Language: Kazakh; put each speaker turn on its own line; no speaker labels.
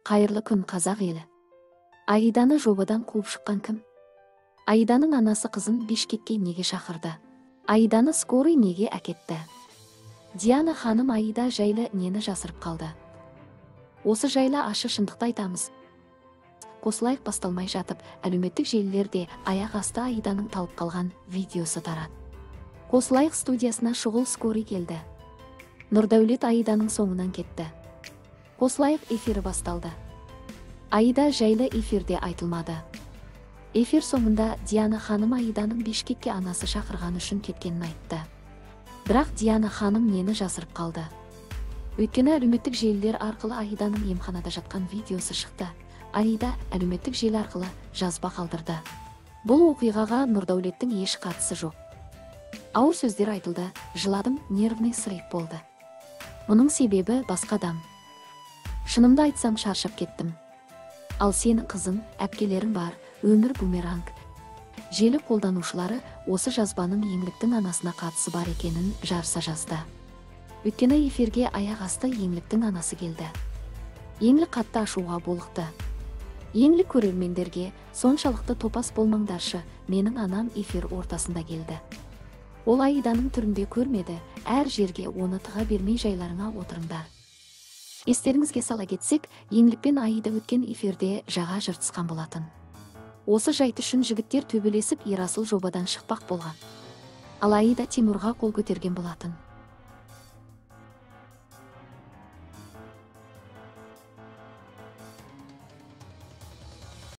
Қайырлы күн, қазақ елі. Аиданы жобадан қуып шыққан кім? Аиданың анасы қызын Бишкекке неге шақырды? Аиданы скорый неге әкетті? Диана ханым Аида жайлы нені жасырып қалды? Осы жайлы ашы шындықты айтамыз. Қосылайық басталмай жатып, әлеуметтік желілерде аяқ асты Аиданың талып қалған видеосы тарады. Қосылайық студиясына шұғыл скорый келді. Нұрдәулет Аиданың соңынан кетті. Қосылайық эфирі басталды. Аида жайлы эфирде айтылмады. Эфир соңында Диана ханым Аиданың Бишкекке анасы шақырған үшін кеткенін айтты. Бірақ Диана ханым нені жасырып қалды? Өйткені әлеуметтік желілер арқылы Аиданың емханада жатқан видеосы шықты. Аида әлеуметтік желі арқылы жазба қалдырды. Бұл оқиғаға Нұрдәулеттің еш қатысы жоқ. Ауыр сөздер айтылды, жыладым, нервный срыв болды. Мұның себебі басқадам. Шынымды айтсам шаршап кеттім. Ал сенің қызың, әпкелерің бар, өмір бумеранг. Желі қолданушылары осы жазбаның еңліктің анасына қатысы бар екенін жарыса жазды. Өйткені эфирге аяқ асты еңліктің анасы келді. Еңлік қатты ашуға болықты. Еңлік көрермендерге соншалықты топас болмаңдаршы, менің анам эфир ортасында келді. Ол Аиданың түрінде көрмеді, әр жерге оны тыға бермей жайларыңа отырыңдар. Естеріңізге сала кетсек, Еңлікпен Аида өткен эфирде жаға жыртысқан болатын. Осы жайт үшін жігіттер төбелесіп Ерасыл жобадан шықпақ болған. Ал Аида Тимурға қол көтерген болатын.